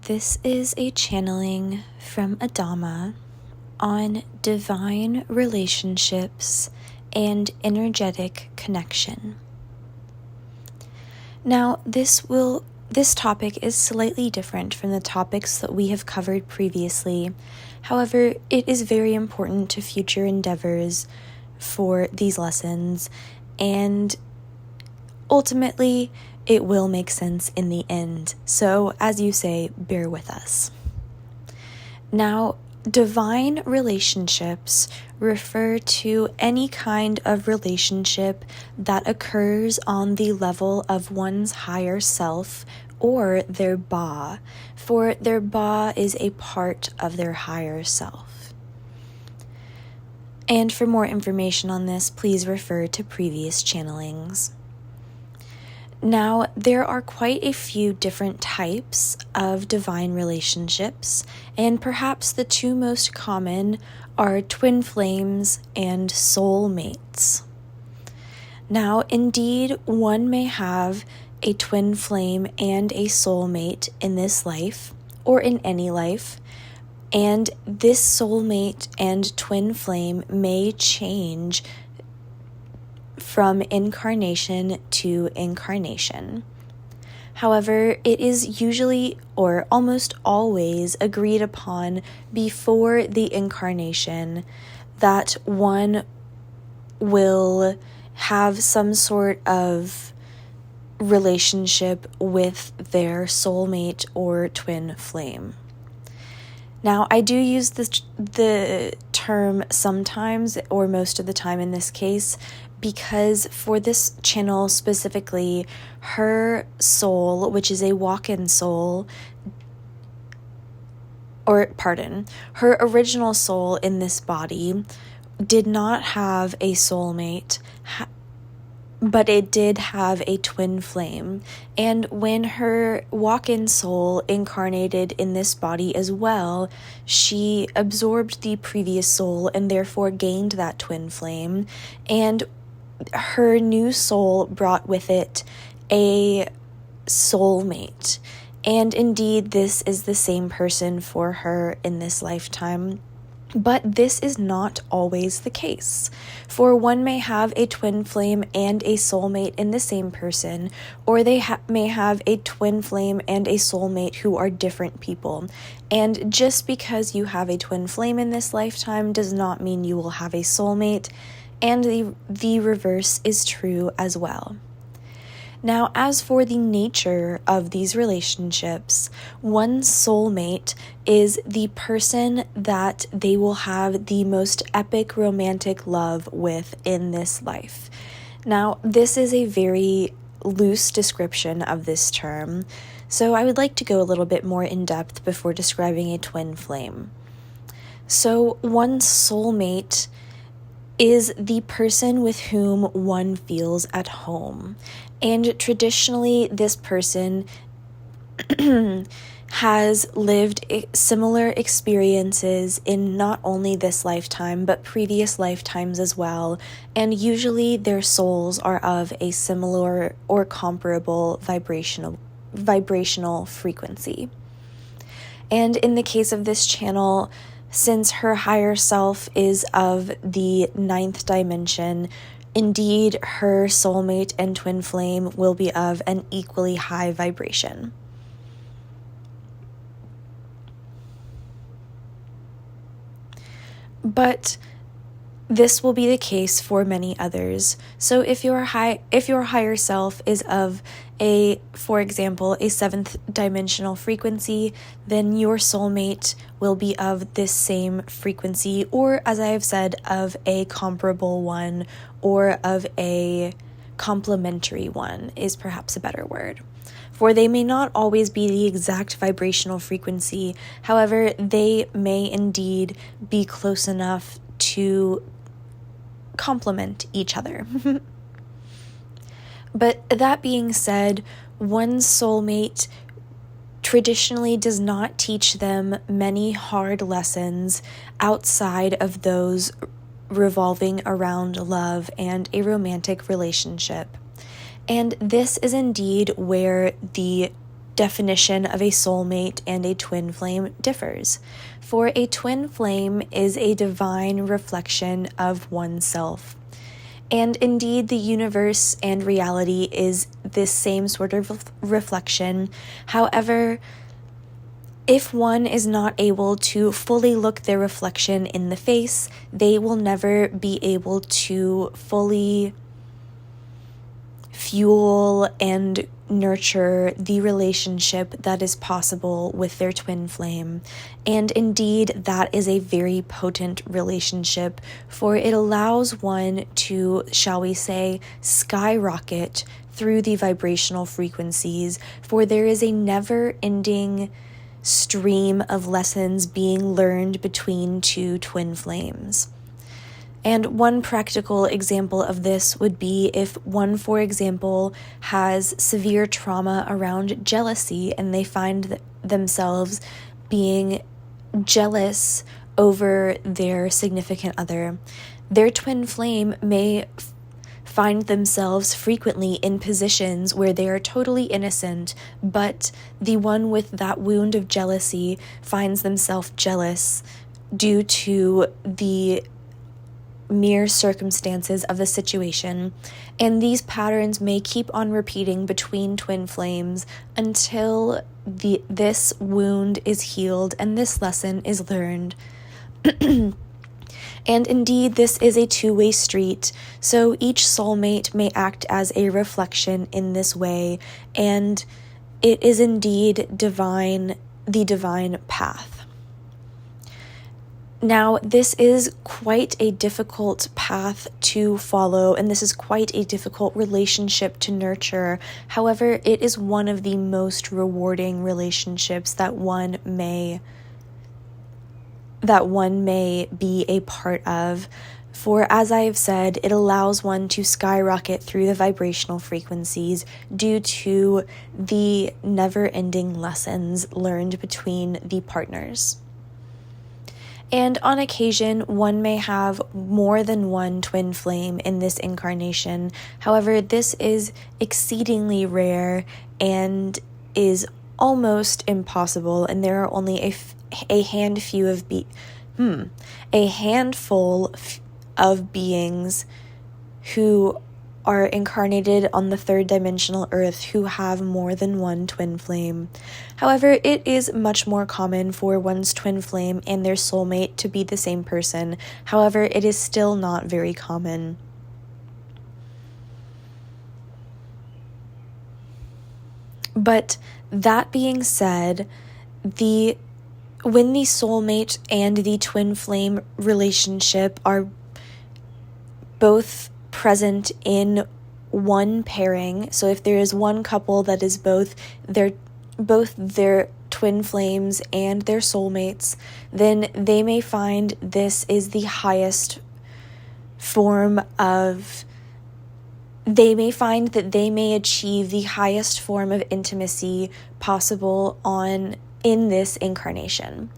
This is a channeling from Adama on divine relationships and energetic connection. Now, this topic is slightly different from the topics that we have covered previously. However, it is very important to future endeavors for these lessons, and ultimately, it will make sense in the end. So, as you say, bear with us. Now, divine relationships refer to any kind of relationship that occurs on the level of one's higher self or their Ba, for their Ba is a part of their higher self. And for more information on this, please refer to previous channelings. Now, there are quite a few different types of divine relationships, and perhaps the two most common are twin flames and soulmates. Now, indeed, one may have a twin flame and a soulmate in this life, or in any life, and this soulmate and twin flame may change from incarnation to incarnation. However, it is usually or almost always agreed upon before the incarnation that one will have some sort of relationship with their soulmate or twin flame. Now, I do use the term sometimes or most of the time in this case because for this channel specifically, her soul, which is a walk-in soul, her original soul in this body did not have a soulmate, but it did have a twin flame. And when her walk-in soul incarnated in this body as well, she absorbed the previous soul and therefore gained that twin flame. And her new soul brought with it a soulmate. And indeed, this is the same person for her in this lifetime. But this is not always the case, for one may have a twin flame and a soulmate in the same person, or they may have a twin flame and a soulmate who are different people. And just because you have a twin flame in this lifetime does not mean you will have a soulmate, and the reverse is true as well. Now, as for the nature of these relationships, one soulmate is the person that they will have the most epic romantic love with in this life. Now, this is a very loose description of this term, so I would like to go a little bit more in depth before describing a twin flame. So, one soulmate is the person with whom one feels at home. And traditionally, this person has lived similar experiences in not only this lifetime, but previous lifetimes as well. And usually their souls are of a similar or comparable vibrational frequency. And in the case of this channel, since her higher self is of the 9th dimension, indeed, her soulmate and twin flame will be of an equally high vibration. But this will be the case for many others. So if your higher self is of for example, a 7th dimensional frequency, then your soulmate will be of this same frequency, or as I have said, of a comparable one, or of a complementary one is perhaps a better word. For they may not always be the exact vibrational frequency, however, they may indeed be close enough to complement each other. But that being said, one soulmate traditionally does not teach them many hard lessons outside of those revolving around love and a romantic relationship. And this is indeed where the definition of a soulmate and a twin flame differs. For a twin flame is a divine reflection of oneself. And indeed, the universe and reality is this same sort of reflection. However, if one is not able to fully look their reflection in the face, they will never be able to fully fuel and nurture the relationship that is possible with their twin flame. And indeed, that is a very potent relationship, for it allows one to, shall we say, skyrocket through the vibrational frequencies, for there is a never-ending stream of lessons being learned between two twin flames. And one practical example of this would be if one, for example, has severe trauma around jealousy and they find themselves being jealous over their significant other. Their twin flame may find themselves frequently in positions where they are totally innocent, but the one with that wound of jealousy finds themselves jealous due to the mere circumstances of the situation, and these patterns may keep on repeating between twin flames until this wound is healed and this lesson is learned. And indeed, this is a two-way street, so each soulmate may act as a reflection in this way, and it is indeed the divine path. Now, this is quite a difficult path to follow, and this is quite a difficult relationship to nurture. However, it is one of the most rewarding relationships that one may be a part of. For as I have said, it allows one to skyrocket through the vibrational frequencies due to the never-ending lessons learned between the partners. And on occasion, one may have more than one twin flame in this incarnation. However, this is exceedingly rare and is almost impossible, and there are only a handful of beings who are incarnated on the third dimensional earth who have more than one twin flame. However, it is much more common for one's twin flame and their soulmate to be the same person. However, it is still not very common. But that being said, when the soulmate and the twin flame relationship are both present in one pairing, so if there is one couple that is both their twin flames and their soulmates, then they may find this is the highest form of they may find that they may achieve the highest form of intimacy possible in this incarnation.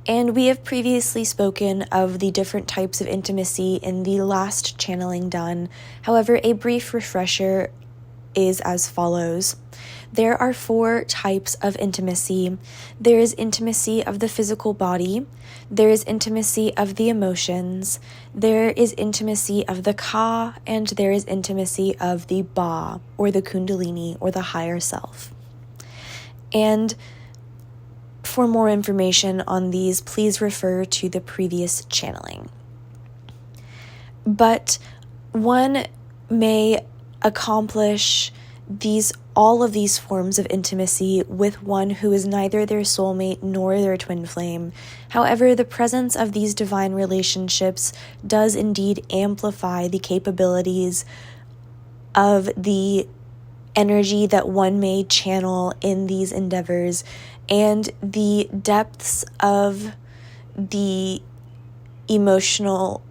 And we have previously spoken of the different types of intimacy in the last channeling done. However, a brief refresher is as follows. There are 4 types of intimacy. There is intimacy of the physical body. There is intimacy of the emotions. There is intimacy of the ka, and there is intimacy of the ba, or the kundalini, or the higher self. And for more information on these, please refer to the previous channeling. But one may accomplish all of these forms of intimacy with one who is neither their soulmate nor their twin flame. However, the presence of these divine relationships does indeed amplify the capabilities of the energy that one may channel in these endeavors, and the depths of the vibrational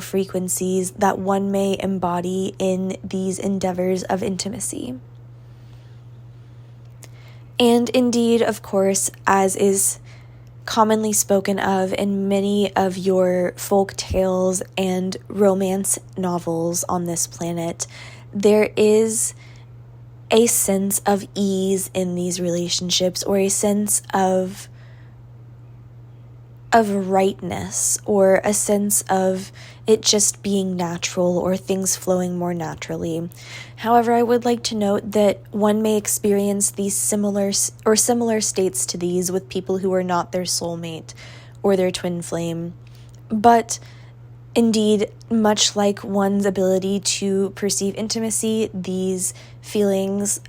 frequencies that one may embody in these endeavors of intimacy. And indeed, of course, as is commonly spoken of in many of your folk tales and romance novels on this planet, there is a sense of ease in these relationships, or a sense of rightness, or a sense of it just being natural, or things flowing more naturally. However, I would like to note that one may experience these similar states to these with people who are not their soulmate or their twin flame. But indeed, much like one's ability to perceive intimacy, these feelings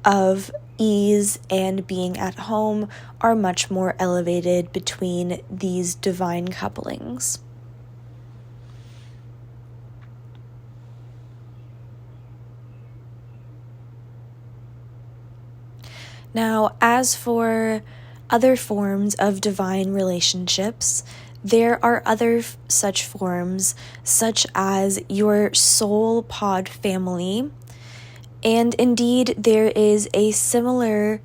of ease and being at home are much more elevated between these divine couplings. Now, as for other forms of divine relationships, there are other such forms, such as your soul pod family. And indeed, there is a similar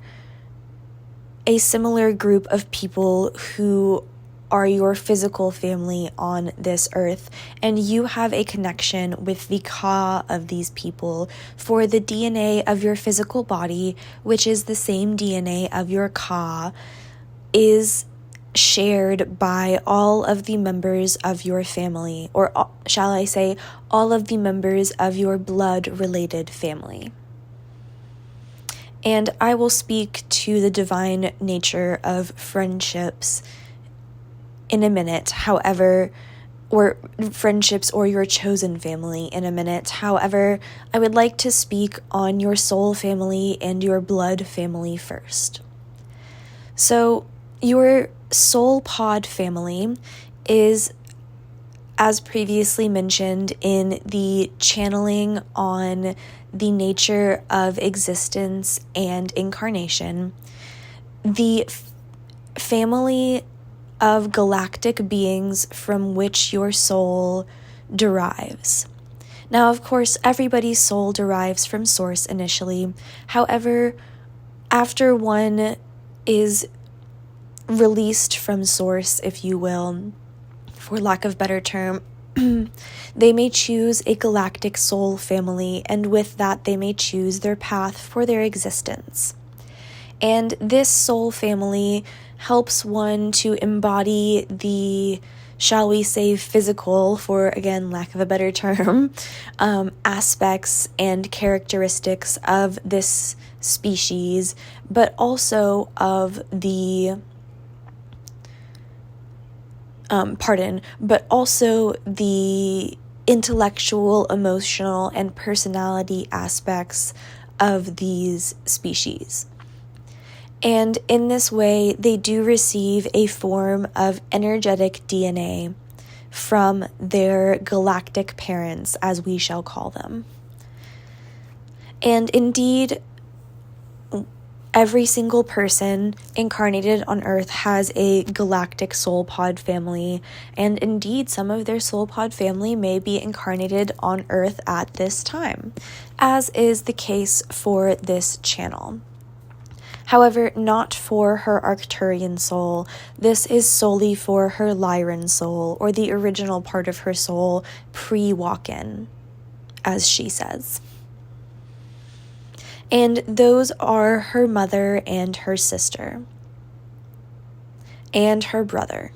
group of people who are your physical family on this earth, and you have a connection with the Ka of these people, for the DNA of your physical body, which is the same DNA of your Ka, is shared by all of the members of your family, or shall I say, all of the members of your blood-related family. And I will speak to the divine nature of friendships in a minute, however, or friendships or your chosen family in a minute. However, I would like to speak on your soul family and your blood family first. So, your soul pod family is, as previously mentioned in the channeling on the nature of existence and incarnation, the family of galactic beings from which your soul derives. Now, of course, everybody's soul derives from source initially. However, after one is released from source, if you will, for lack of a better term, they may choose a galactic soul family, and with that they may choose their path for their existence. And this soul family helps one to embody the, shall we say, physical, for again, lack of a better term, aspects and characteristics of this species, but also of the but also the intellectual, emotional, and personality aspects of these species. And in this way, they do receive a form of energetic DNA from their galactic parents, as we shall call them. And indeed, every single person incarnated on Earth has a galactic soul pod family, and indeed some of their soul pod family may be incarnated on Earth at this time, as is the case for this channel. However, not for her Arcturian soul. This is solely for her Lyran soul, or the original part of her soul pre-walk-in, as she says. And those are her mother and her sister, and her brother.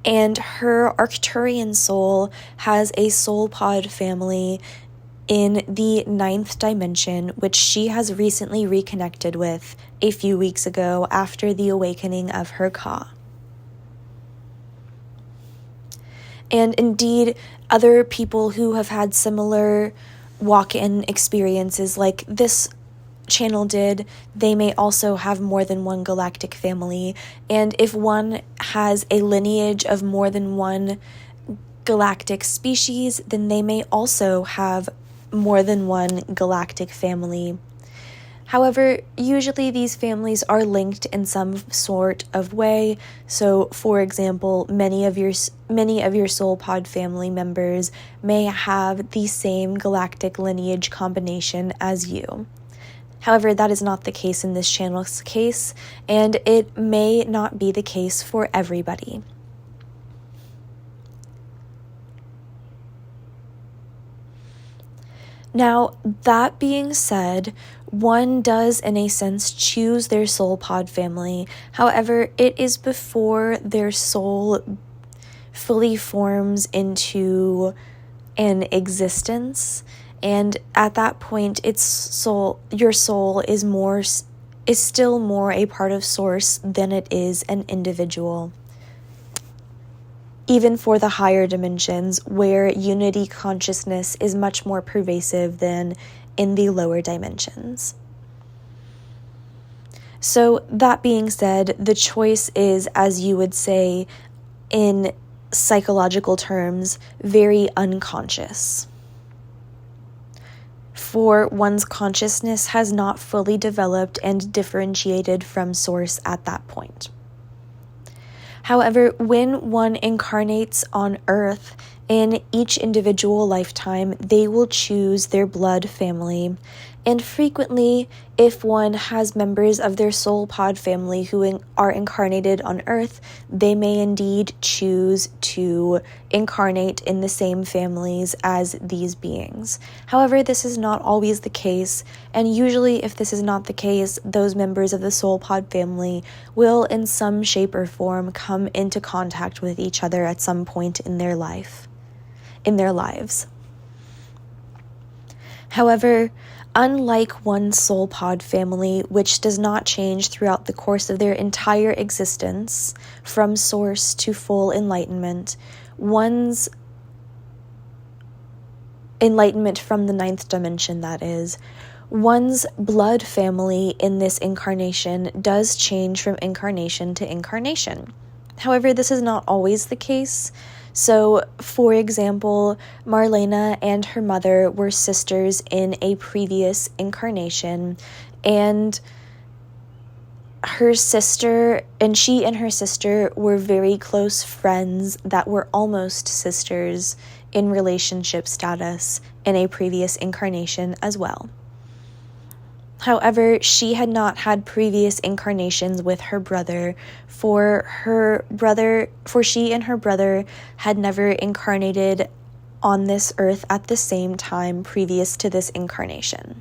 And her Arcturian soul has a soul pod family in the 9th dimension, which she has recently reconnected with a few weeks ago after the awakening of her Ka. And indeed, other people who have had similar walk-in experiences like this channel did, they may also have more than one galactic family. And if one has a lineage of more than one galactic species, then they may also have more than one galactic family. However, usually these families are linked in some sort of way. So, for example, many of your soul pod family members may have the same galactic lineage combination as you. However, that is not the case in this channel's case, and it may not be the case for everybody. Now, that being said, one does, in a sense, choose their soul pod family. However, it is before their soul fully forms into an existence, and at that point, your soul is still more a part of Source than it is an individual. Even for the higher dimensions, where unity consciousness is much more pervasive than in the lower dimensions. So, that being said, the choice is, as you would say in psychological terms, very unconscious. For one's consciousness has not fully developed and differentiated from Source at that point. However, when one incarnates on Earth, in each individual lifetime, they will choose their blood family. And frequently, if one has members of their soul pod family who are incarnated on Earth, they may indeed choose to incarnate in the same families as these beings. However, this is not always the case, and usually if this is not the case, those members of the soul pod family will in some shape or form come into contact with each other at some point in their lives. However, unlike one soul pod family, which does not change throughout the course of their entire existence, from Source to full enlightenment, one's enlightenment from the 9th dimension, that is, one's blood family in this incarnation does change from incarnation to incarnation. However, this is not always the case. So, for example, Marlena and her mother were sisters in a previous incarnation, and she and her sister were very close friends that were almost sisters in relationship status in a previous incarnation as well. However, she had not had previous incarnations with her brother, for she and her brother had never incarnated on this earth at the same time previous to this incarnation.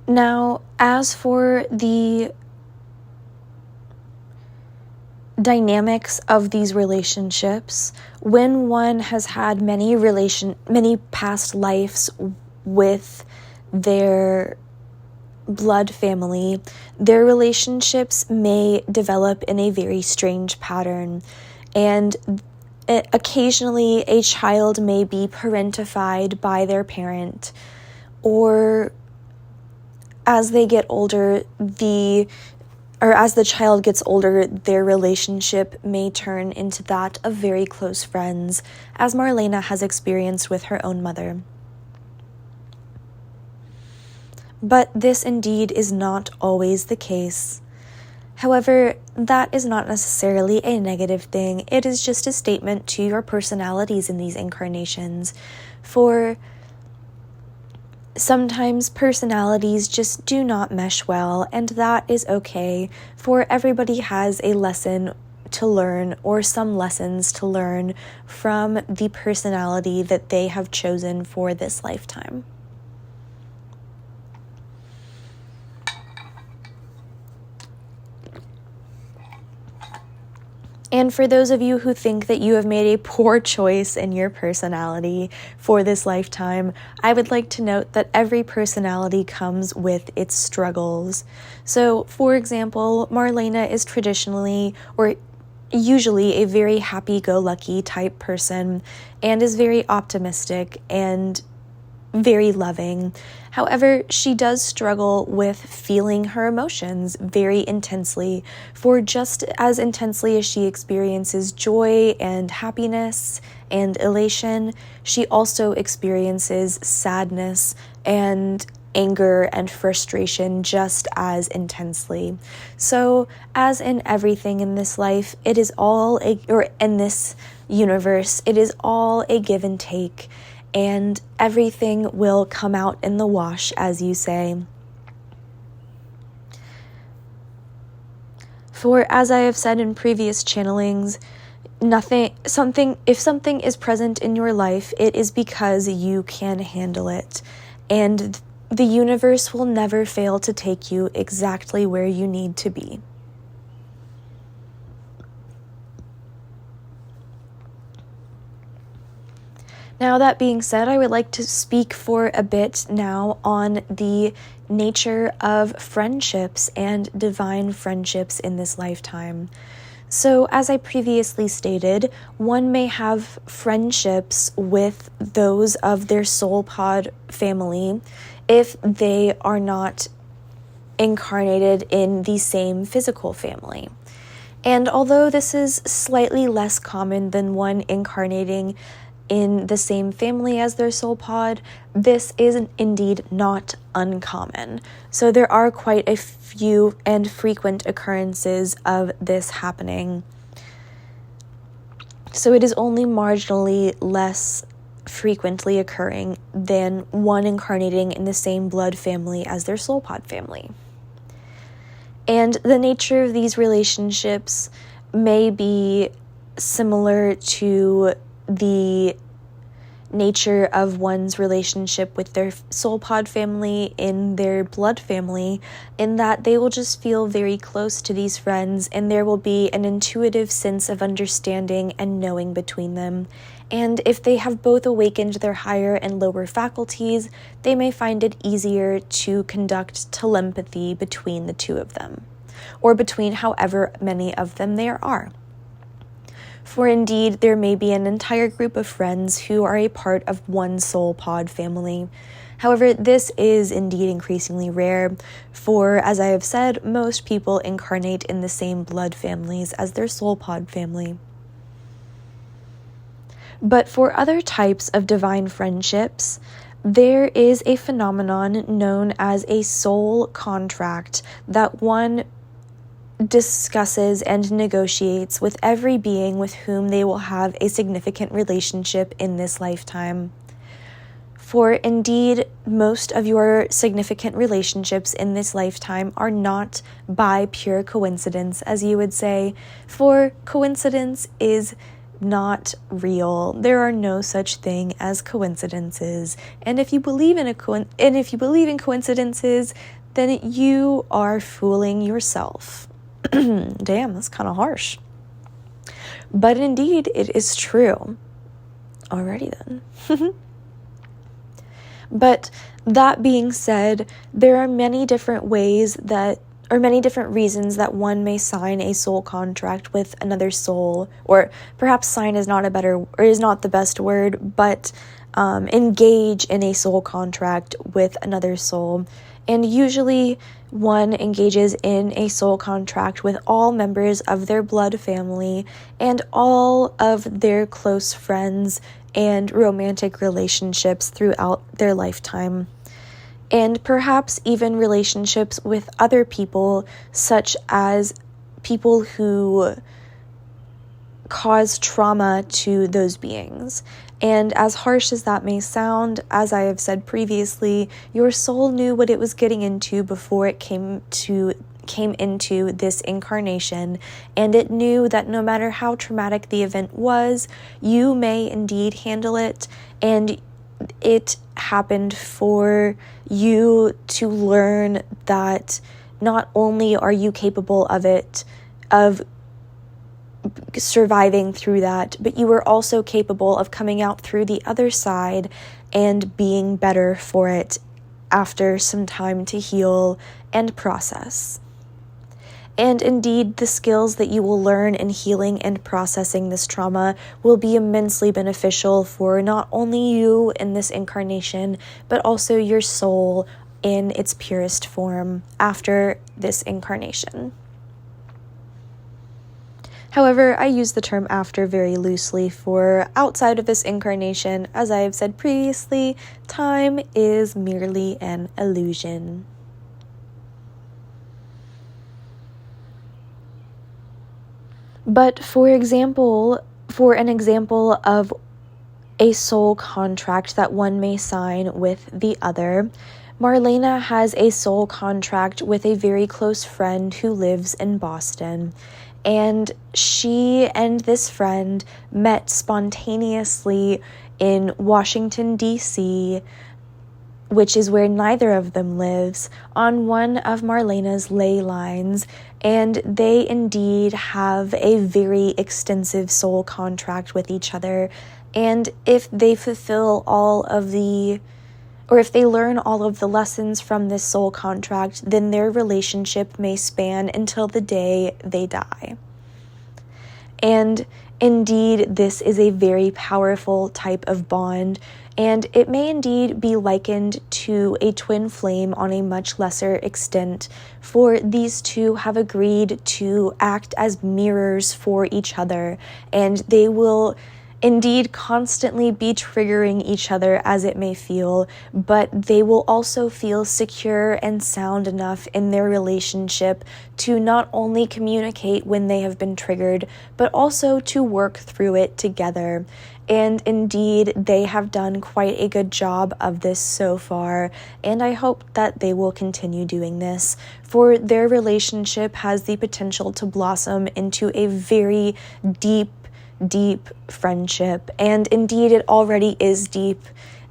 Now, as for the dynamics of these relationships, when one has had many past lives with their blood family, their relationships may develop in a very strange pattern, and occasionally a child may be parentified by their parent, or as they get older, as the child gets older, their relationship may turn into that of very close friends, as Marlena has experienced with her own mother. But this indeed is not always the case. However, that is not necessarily a negative thing. It is just a statement to your personalities in these incarnations. For sometimes personalities just do not mesh well, and that is okay, for everybody has a lesson to learn or some lessons to learn from the personality that they have chosen for this lifetime. And for those of you who think that you have made a poor choice in your personality for this lifetime, I would like to note that every personality comes with its struggles. So, for example, Marlena is traditionally or usually a very happy-go-lucky type person and is very optimistic and very loving. However, she does struggle with feeling her emotions very intensely, for just as intensely as she experiences joy and happiness and elation, she also experiences sadness and anger and frustration just as intensely. So, as in everything in this life, in this universe, it is all a give and take, and everything will come out in the wash, as you say. For as I have said in previous channelings, if something is present in your life, it is because you can handle it. And the universe will never fail to take you exactly where you need to be. Now, that being said, I would like to speak for a bit now on the nature of friendships and divine friendships in this lifetime. So, as I previously stated, one may have friendships with those of their soul pod family if they are not incarnated in the same physical family. And although this is slightly less common than one incarnating in the same family as their soul pod, this is indeed not uncommon. So there are quite a few and frequent occurrences of this happening. So it is only marginally less frequently occurring than one incarnating in the same blood family as their soul pod family. And the nature of these relationships may be similar to the nature of one's relationship with their soul pod family in their blood family, in that they will just feel very close to these friends, and there will be an intuitive sense of understanding and knowing between them. And if they have both awakened their higher and lower faculties, they may find it easier to conduct telepathy between the two of them, or between however many of them there are. For indeed, there may be an entire group of friends who are a part of one soul pod family. However, this is indeed increasingly rare, for, as I have said, most people incarnate in the same blood families as their soul pod family. But for other types of divine friendships, there is a phenomenon known as a soul contract that one discusses and negotiates with every being with whom they will have a significant relationship in this lifetime. For indeed, most of your significant relationships in this lifetime are not by pure coincidence, as you would say, for coincidence is not real. There are no such thing as coincidences. And if you believe in coincidences, then you are fooling yourself. Damn, that's kind of harsh. But indeed, it is true. Alrighty then. But that being said, there are many different reasons that one may sign a soul contract with another soul, or perhaps sign is not the best word, but engage in a soul contract with another soul. And usually one engages in a soul contract with all members of their blood family and all of their close friends and romantic relationships throughout their lifetime. And perhaps even relationships with other people, such as people who cause trauma to those beings. And as harsh as that may sound, as I have said previously, your soul knew what it was getting into before it came into this incarnation, and it knew that no matter how traumatic the event was, you may indeed handle it, and it happened for you to learn that not only are you capable of surviving through that, but you were also capable of coming out through the other side and being better for it after some time to heal and process. And indeed, the skills that you will learn in healing and processing this trauma will be immensely beneficial for not only you in this incarnation, but also your soul in its purest form after this incarnation. However, I use the term after very loosely, for outside of this incarnation, as I have said previously, time is merely an illusion. But for an example of a soul contract that one may sign with the other, Marlena has a soul contract with a very close friend who lives in Boston, and she and this friend met spontaneously in Washington, D.C., which is where neither of them lives, on one of Marlena's ley lines, and they indeed have a very extensive soul contract with each other. And if they fulfill if they learn all of the lessons from this soul contract, then their relationship may span until the day they die. And indeed, this is a very powerful type of bond, and it may indeed be likened to a twin flame on a much lesser extent, for these two have agreed to act as mirrors for each other, and they will indeed constantly be triggering each other as it may feel, but they will also feel secure and sound enough in their relationship to not only communicate when they have been triggered, but also to work through it together. And indeed, they have done quite a good job of this so far, and I hope that they will continue doing this, for their relationship has the potential to blossom into a very deep friendship, and indeed it already is deep,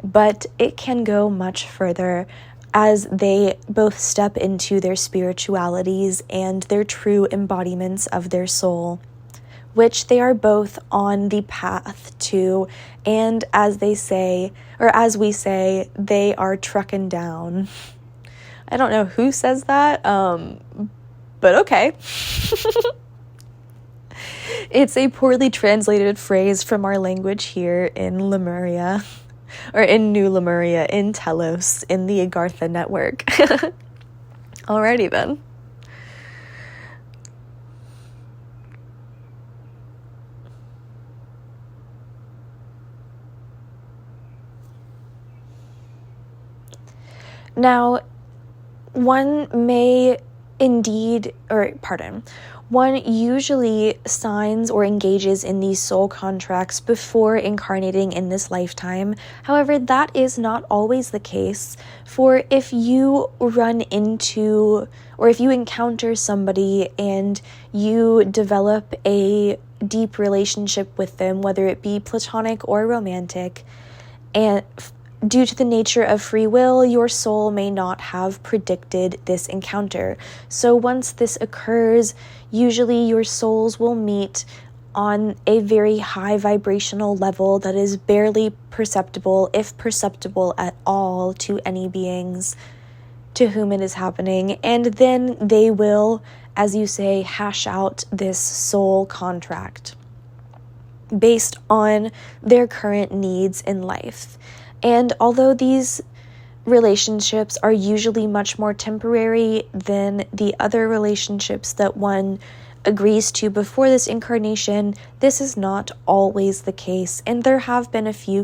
but it can go much further as they both step into their spiritualities and their true embodiments of their soul, which they are both on the path to, and as we say, they are trucking down. I don't know who says that, but okay. It's a poorly translated phrase from our language here in Lemuria, or in New Lemuria, in Telos, in the Agartha network. Alrighty then. Now, one usually signs or engages in these soul contracts before incarnating in this lifetime. However, that is not always the case, for if you run into, or if you encounter somebody and you develop a deep relationship with them, whether it be platonic or romantic, and due to the nature of free will, your soul may not have predicted this encounter. So once this occurs, usually your souls will meet on a very high vibrational level that is barely perceptible, if perceptible at all, to any beings to whom it is happening. And then they will, as you say, hash out this soul contract based on their current needs in life. And although these relationships are usually much more temporary than the other relationships that one agrees to before this incarnation, this is not always the case. And there have been a few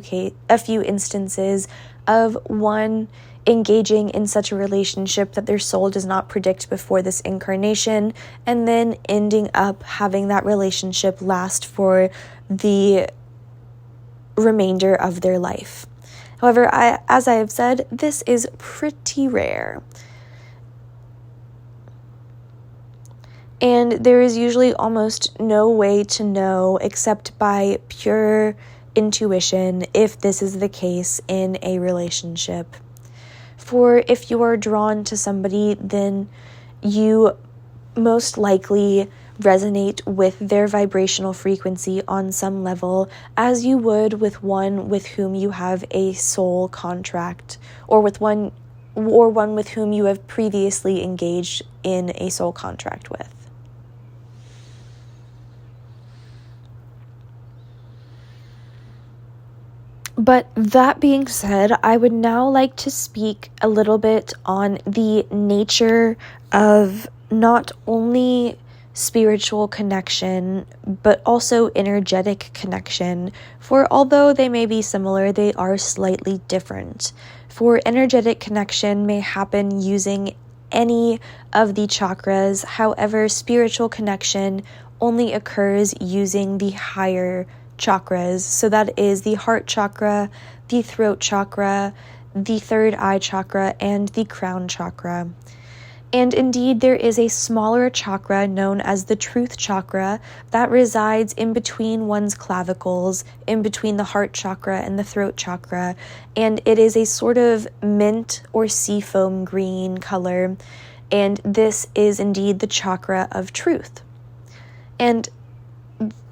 instances of one engaging in such a relationship that their soul does not predict before this incarnation, and then ending up having that relationship last for the remainder of their life. However, as I have said, this is pretty rare. And there is usually almost no way to know except by pure intuition if this is the case in a relationship. For if you are drawn to somebody, then you most likely resonate with their vibrational frequency on some level, as you would with one with whom you have a soul contract, or one with whom you have previously engaged in a soul contract with. But that being said, I would now like to speak a little bit on the nature of not only spiritual connection, but also energetic connection. For although they may be similar, they are slightly different. For energetic connection may happen using any of the chakras. However, spiritual connection only occurs using the higher chakras. So that is the heart chakra, the throat chakra, the third eye chakra, and the crown chakra. And indeed, there is a smaller chakra known as the truth chakra that resides in between one's clavicles, in between the heart chakra and the throat chakra. And it is a sort of mint or seafoam green color. And this is indeed the chakra of truth. And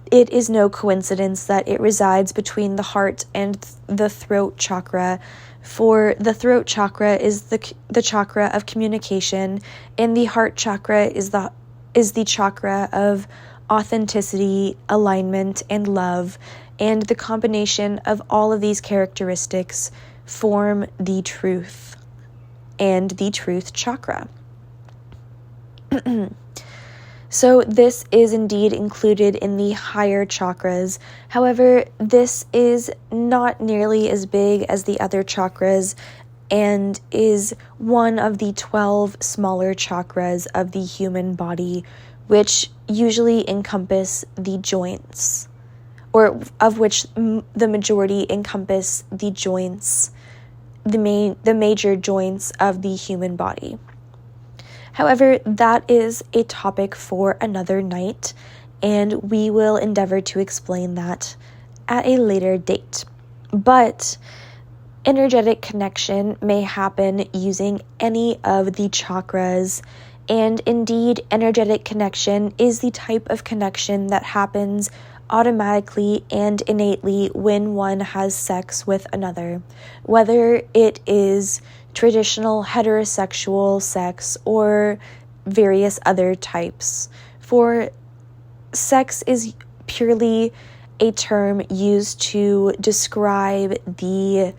it is no coincidence that it resides between the heart and the throat chakra, for the throat chakra is the chakra of communication, and the heart chakra is the chakra of authenticity, alignment, and love. And the combination of all of these characteristics form the truth and the truth chakra. So this is indeed included in the higher chakras. However, this is not nearly as big as the other chakras and is one of the 12 smaller chakras of the human body, which usually encompass the joints, or of which the majority encompass the joints, the major joints of the human body. However, that is a topic for another night, and we will endeavor to explain that at a later date. But energetic connection may happen using any of the chakras, and indeed, energetic connection is the type of connection that happens automatically and innately when one has sex with another, whether it is traditional heterosexual sex or various other types. For sex is purely a term used to describe the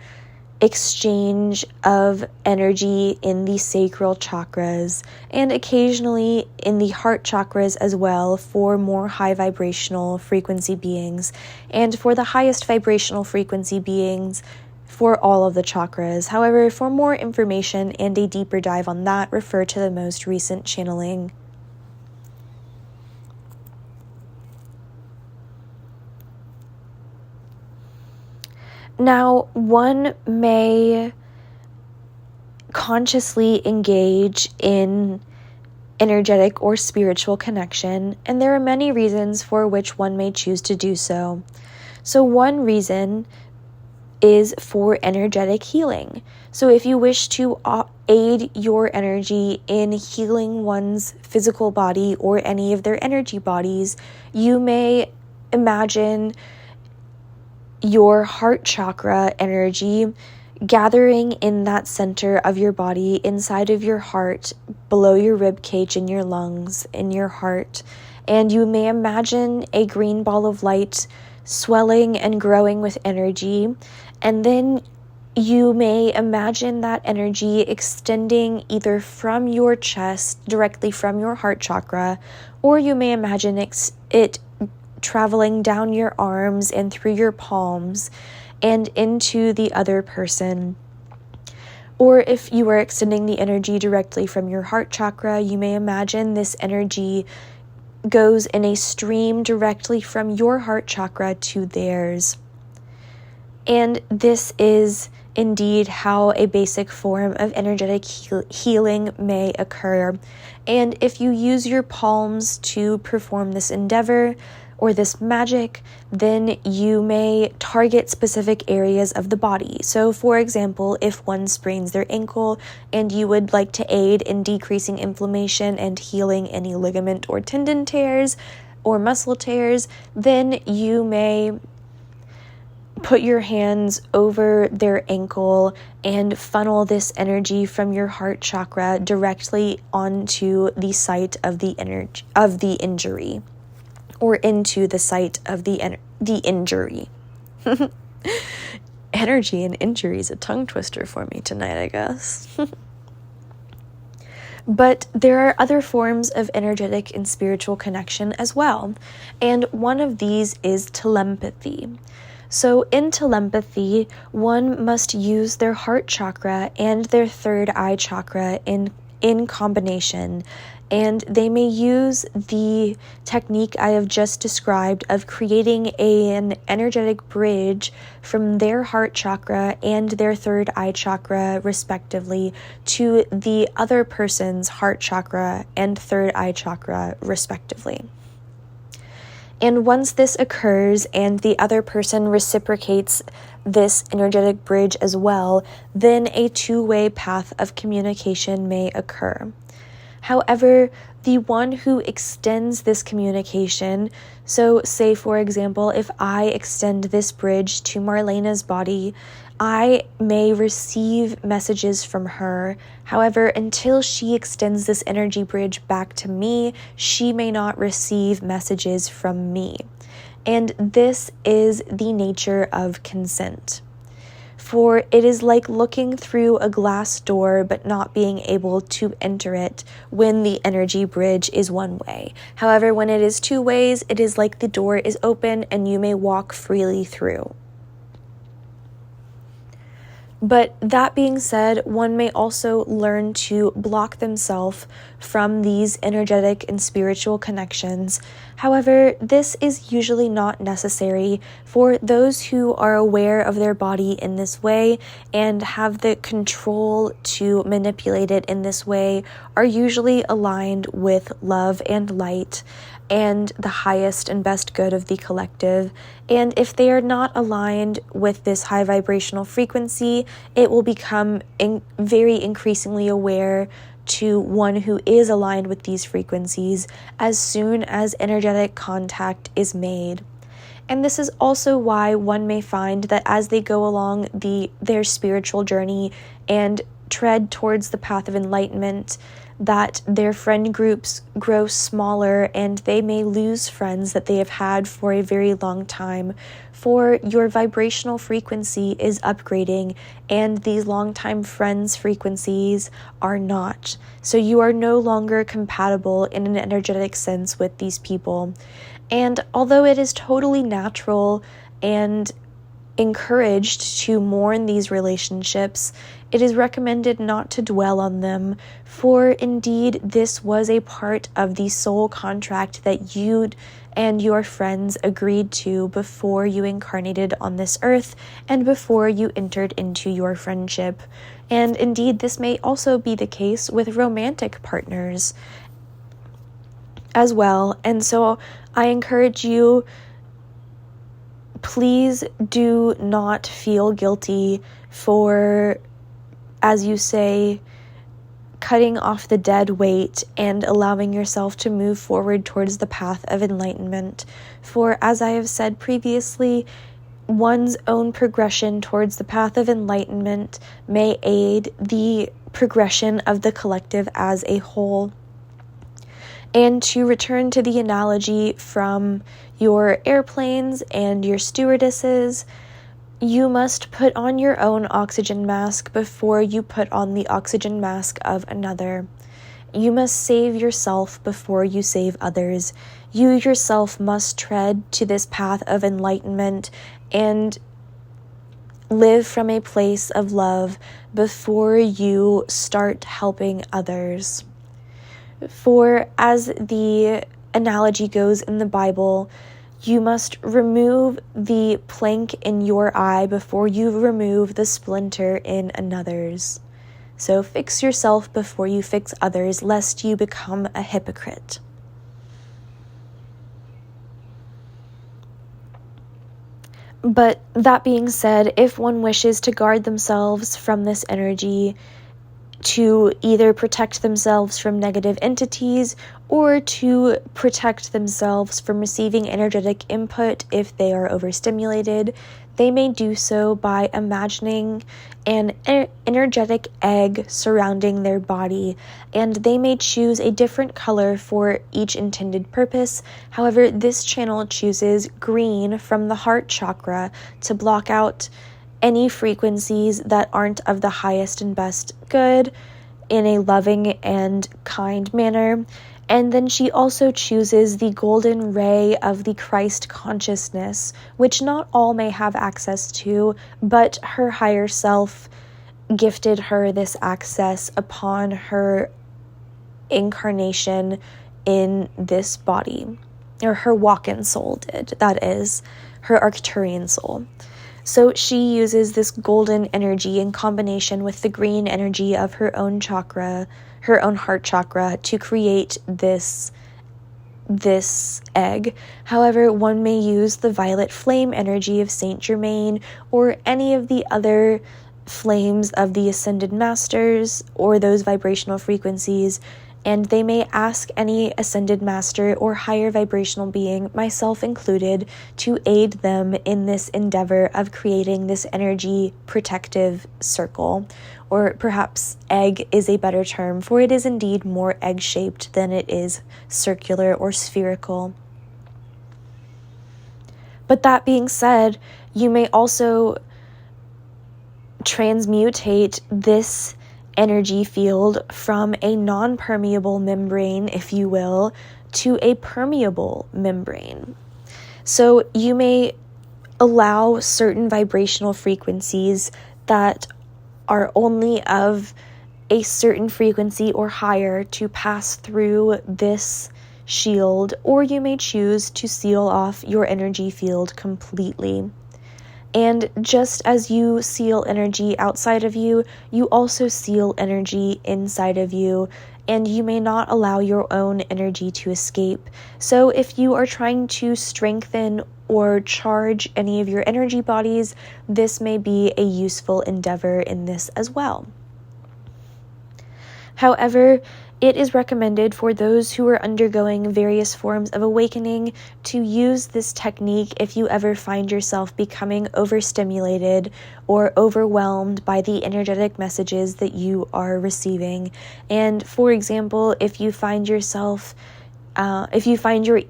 exchange of energy in the sacral chakras and occasionally in the heart chakras as well for more high vibrational frequency beings, and for the highest vibrational frequency beings for all of the chakras. However, for more information and a deeper dive on that, refer to the most recent channeling. Now, one may consciously engage in energetic or spiritual connection, and there are many reasons for which one may choose to do so. So one reason is for energetic healing. So if you wish to aid your energy in healing one's physical body or any of their energy bodies, you may imagine your heart chakra energy gathering in that center of your body, inside of your heart, below your rib cage, in your lungs, in your heart. And you may imagine a green ball of light swelling and growing with energy. And then you may imagine that energy extending either from your chest, directly from your heart chakra, or you may imagine it traveling down your arms and through your palms and into the other person. Or if you are extending the energy directly from your heart chakra, you may imagine this energy goes in a stream directly from your heart chakra to theirs. And this is indeed how a basic form of energetic healing may occur. And if you use your palms to perform this endeavor or this magic, then you may target specific areas of the body. So for example, if one sprains their ankle and you would like to aid in decreasing inflammation and healing any ligament or tendon tears or muscle tears, then you may put your hands over their ankle and funnel this energy from your heart chakra directly onto the site of the injury, or into the site of the injury. Energy and injury is a tongue twister for me tonight, I guess. But there are other forms of energetic and spiritual connection as well, and one of these is telepathy. So in telepathy, one must use their heart chakra and their third eye chakra in combination. and they may use the technique I have just described of creating an energetic bridge from their heart chakra and their third eye chakra, respectively, to the other person's heart chakra and third eye chakra, respectively. And once this occurs and the other person reciprocates this energetic bridge as well, then a two-way path of communication may occur. However, the one who extends this communication, so say for example, if I extend this bridge to Marlena's body, I may receive messages from her. However, until she extends this energy bridge back to me, she may not receive messages from me. And this is the nature of consent. For it is like looking through a glass door but not being able to enter it when the energy bridge is one way. However, when it is two ways, it is like the door is open and you may walk freely through. But that being said, one may also learn to block themselves from these energetic and spiritual connections. However, this is usually not necessary for those who are aware of their body in this way and have the control to manipulate it in this way are usually aligned with love and light and the highest and best good of the collective. And if they are not aligned with this high vibrational frequency, it will become very increasingly aware to one who is aligned with these frequencies as soon as energetic contact is made. And this is also why one may find that as they go along their spiritual journey and tread towards the path of enlightenment, that their friend groups grow smaller and they may lose friends that they have had for a very long time, for your vibrational frequency is upgrading and these longtime friends' frequencies are not. So you are no longer compatible in an energetic sense with these people. And although it is totally natural and encouraged to mourn these relationships, it is recommended not to dwell on them, for indeed this was a part of the soul contract that you and your friends agreed to before you incarnated on this earth and before you entered into your friendship. And indeed, this may also be the case with romantic partners as well. And so I encourage you, please do not feel guilty for, as you say, cutting off the dead weight and allowing yourself to move forward towards the path of enlightenment. For as I have said previously, one's own progression towards the path of enlightenment may aid the progression of the collective as a whole. And to return to the analogy from your airplanes and your stewardesses, you must put on your own oxygen mask before you put on the oxygen mask of another. You must save yourself before you save others. You yourself must tread to this path of enlightenment and live from a place of love before you start helping others. For as the analogy goes in the Bible, you must remove the plank in your eye before you remove the splinter in another's. So fix yourself before you fix others, lest you become a hypocrite. But that being said, if one wishes to guard themselves from this energy, to either protect themselves from negative entities or to protect themselves from receiving energetic input if they are overstimulated, they may do so by imagining an energetic egg surrounding their body, and they may choose a different color for each intended purpose. However, this channel chooses green from the heart chakra to block out any frequencies that aren't of the highest and best good in a loving and kind manner. And then she also chooses the golden ray of the Christ consciousness, which not all may have access to, but her higher self gifted her this access upon her incarnation in this body, or her walk-in soul did, that is, her Arcturian soul. So she uses this golden energy in combination with the green energy of her own chakra, her own heart chakra, to create this egg. However, one may use the violet flame energy of Saint Germain or any of the other flames of the Ascended Masters or those vibrational frequencies, and they may ask any Ascended Master or higher vibrational being, myself included, to aid them in this endeavor of creating this energy protective circle. Or perhaps egg is a better term, for it is indeed more egg-shaped than it is circular or spherical. But that being said, you may also transmutate this energy field from a non-permeable membrane, if you will, to a permeable membrane. So you may allow certain vibrational frequencies that are only of a certain frequency or higher to pass through this shield, or you may choose to seal off your energy field completely. And just as you seal energy outside of you, you also seal energy inside of you, and you may not allow your own energy to escape. So if you are trying to strengthen or charge any of your energy bodies, this may be a useful endeavor in this as well. However, it is recommended for those who are undergoing various forms of awakening to use this technique if you ever find yourself becoming overstimulated or overwhelmed by the energetic messages that you are receiving. And for example, if you find your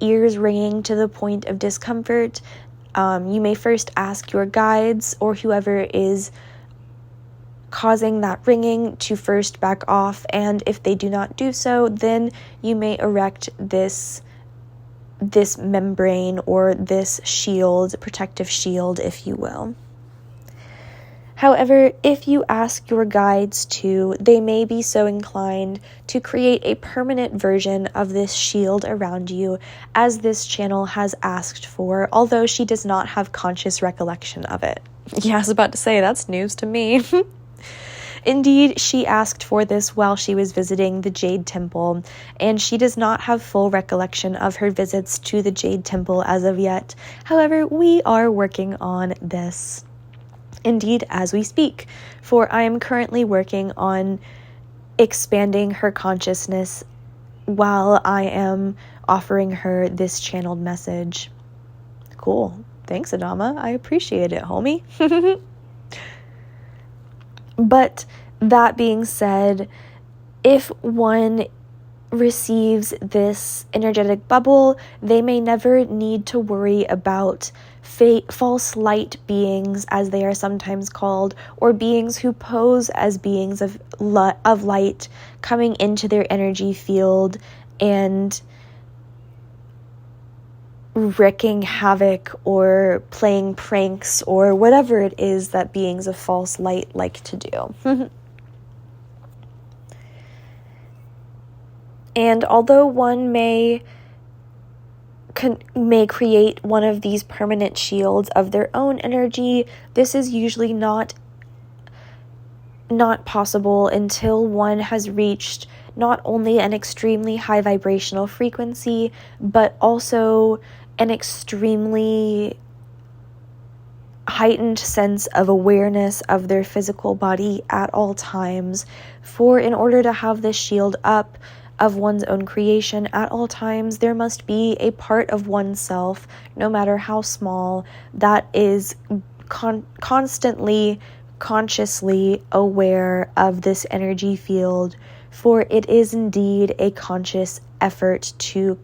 ears ringing to the point of discomfort, you may first ask your guides or whoever is causing that ringing to first back off, and if they do not do so, then you may erect this membrane or this shield, protective shield, if you will. However, if you ask your guides to, they may be so inclined to create a permanent version of this shield around you, as this channel has asked for, although she does not have conscious recollection of it. Yeah, I was about to say, that's news to me. Indeed, she asked for this while she was visiting the Jade Temple, and she does not have full recollection of her visits to the Jade Temple as of yet. However, we are working on this. Indeed, as we speak, for I am currently working on expanding her consciousness while I am offering her this channeled message. Cool. Thanks, Adama. I appreciate it, homie. But that being said, if one receives this energetic bubble, they may never need to worry about false light beings, as they are sometimes called, or beings who pose as beings of light coming into their energy field and wreaking havoc or playing pranks or whatever it is that beings of false light like to do. And although one may create one of these permanent shields of their own energy, this is usually not possible until one has reached not only an extremely high vibrational frequency, but also an extremely heightened sense of awareness of their physical body at all times. For in order to have this shield up of one's own creation at all times, there must be a part of oneself, no matter how small, that is constantly, consciously aware of this energy field, for it is indeed a conscious effort to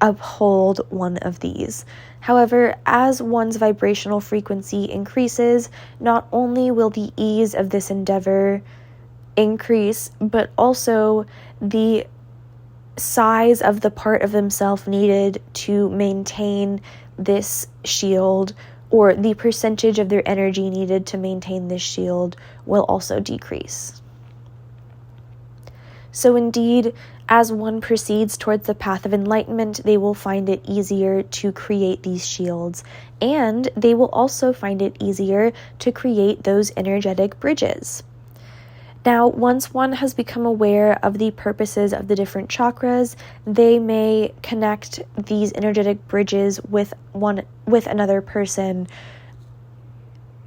uphold one of these. However, as one's vibrational frequency increases, not only will the ease of this endeavor increase, but also the size of the part of themselves needed to maintain this shield, or the percentage of their energy needed to maintain this shield, will also decrease. So indeed, as one proceeds towards the path of enlightenment, they will find it easier to create these shields, and they will also find it easier to create those energetic bridges. Now, once one has become aware of the purposes of the different chakras, they may connect these energetic bridges with another person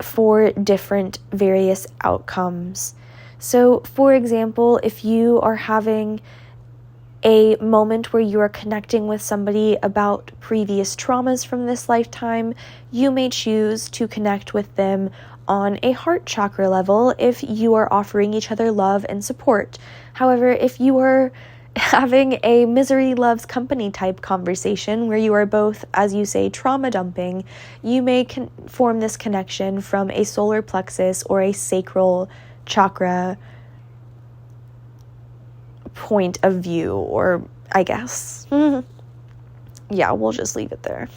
for different various outcomes. So, for example, if you are having a moment where you are connecting with somebody about previous traumas from this lifetime, you may choose to connect with them on a heart chakra level if you are offering each other love and support. However, if you are having a misery loves company type conversation where you are both, as you say, trauma dumping, you may form this connection from a solar plexus or a sacral chakra point of view, or I guess. Yeah, we'll just leave it there.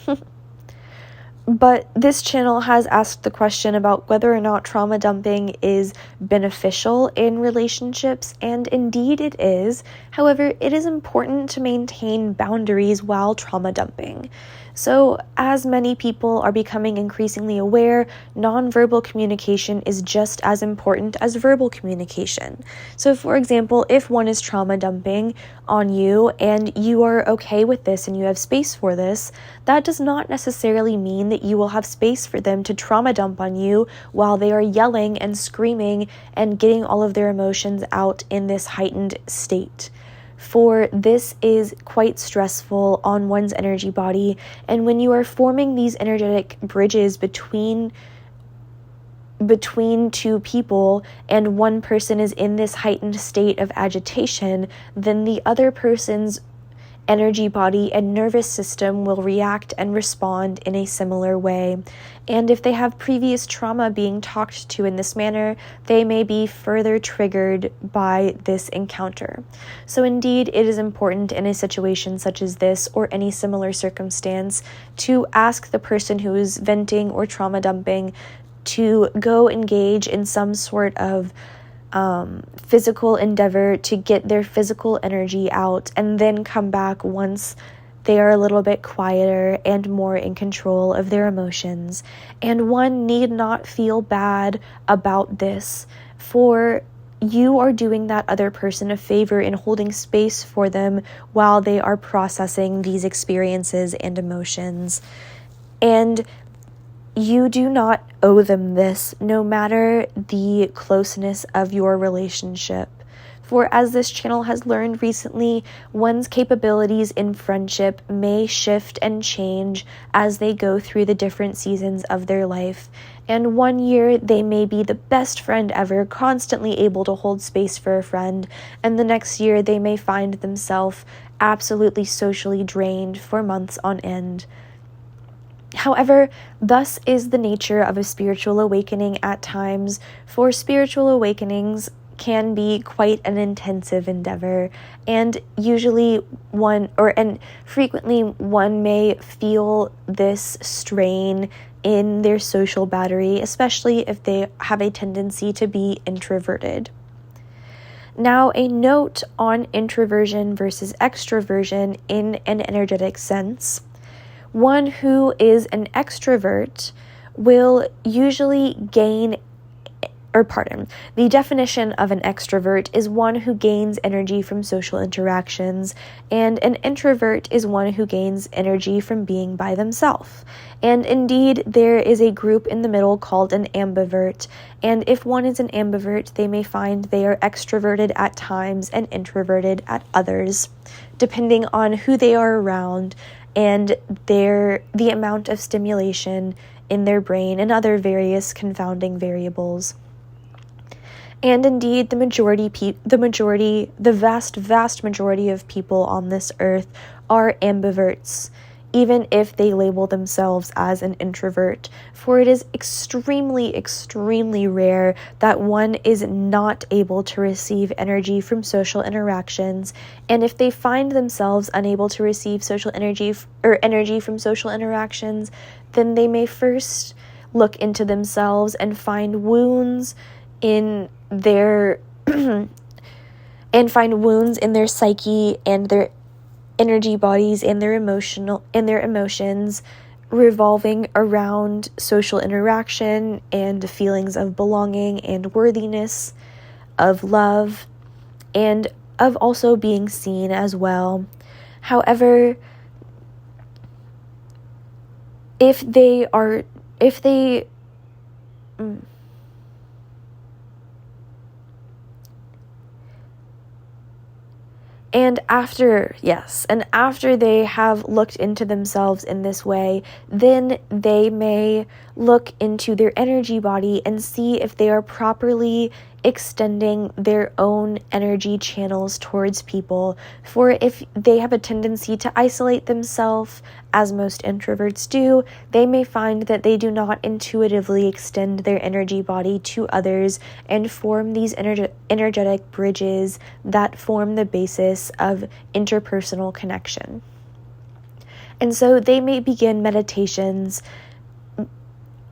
But this channel has asked the question about whether or not trauma dumping is beneficial in relationships, and indeed it is. However, it is important to maintain boundaries while trauma dumping. So, as many people are becoming increasingly aware, nonverbal communication is just as important as verbal communication. So, for example, if one is trauma dumping on you and you are okay with this and you have space for this, that does not necessarily mean that you will have space for them to trauma dump on you while they are yelling and screaming and getting all of their emotions out in this heightened state. For this is quite stressful on one's energy body, and when you are forming these energetic bridges between two people and one person is in this heightened state of agitation, then the other person's energy body and nervous system will react and respond in a similar way. And if they have previous trauma being talked to in this manner, they may be further triggered by this encounter. So indeed, it is important in a situation such as this or any similar circumstance to ask the person who is venting or trauma dumping to go engage in some sort of physical endeavor to get their physical energy out, and then come back once they are a little bit quieter and more in control of their emotions. And one need not feel bad about this, for you are doing that other person a favor in holding space for them while they are processing these experiences and emotions. And you do not owe them this, no matter the closeness of your relationship. For as this channel has learned recently, one's capabilities in friendship may shift and change as they go through the different seasons of their life. And 1 year, they may be the best friend ever, constantly able to hold space for a friend. And the next year, they may find themselves absolutely socially drained for months on end. However, thus is the nature of a spiritual awakening at times, for spiritual awakenings can be quite an intensive endeavor, and frequently one may feel this strain in their social battery, especially if they have a tendency to be introverted. Now, a note on introversion versus extroversion in an energetic sense. One who is an extrovert will usually the definition of an extrovert is one who gains energy from social interactions, and an introvert is one who gains energy from being by themselves. And indeed, there is a group in the middle called an ambivert, and if one is an ambivert, they may find they are extroverted at times and introverted at others, depending on who they are around and the amount of stimulation in their brain and other various confounding variables. And indeed, the vast majority of people on this earth are ambiverts, even if they label themselves as an introvert, for it is extremely, extremely rare that one is not able to receive energy from social interactions, and if they find themselves unable to receive energy from social interactions, then they may first look into themselves and find wounds in their and find wounds in their psyche and their energy bodies and their emotions revolving around social interaction and feelings of belonging and worthiness, of love, and of also being seen as well. However, if they And after they have looked into themselves in this way, then they may look into their energy body and see if they are properly extending their own energy channels towards people. For if they have a tendency to isolate themselves, as most introverts do, they may find that they do not intuitively extend their energy body to others and form these energetic bridges that form the basis of interpersonal connection. And so they may begin meditations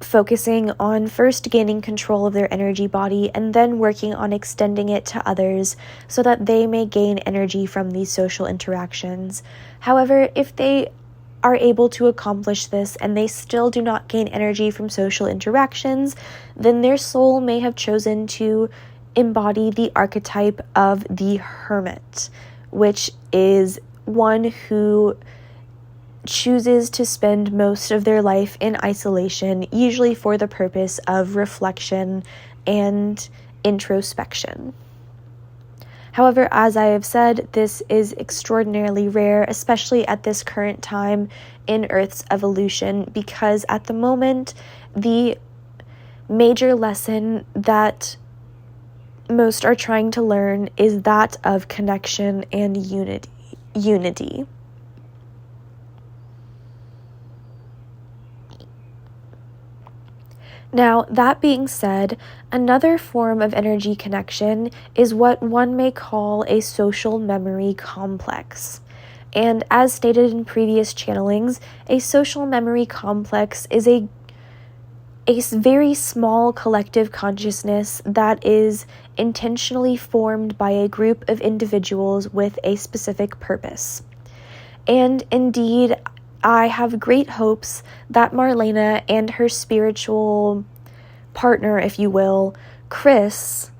focusing on first gaining control of their energy body and then working on extending it to others so that they may gain energy from these social interactions. However, if they are able to accomplish this and they still do not gain energy from social interactions, then their soul may have chosen to embody the archetype of the hermit, which is one who chooses to spend most of their life in isolation, usually for the purpose of reflection and introspection. However, as I have said, this is extraordinarily rare, especially at this current time in Earth's evolution, because at the moment, the major lesson that most are trying to learn is that of connection and unity. Now, that being said, another form of energy connection is what one may call a social memory complex. And as stated in previous channelings, a social memory complex is a very small collective consciousness that is intentionally formed by a group of individuals with a specific purpose. And indeed, I have great hopes that Marlena and her spiritual partner, if you will, Chris,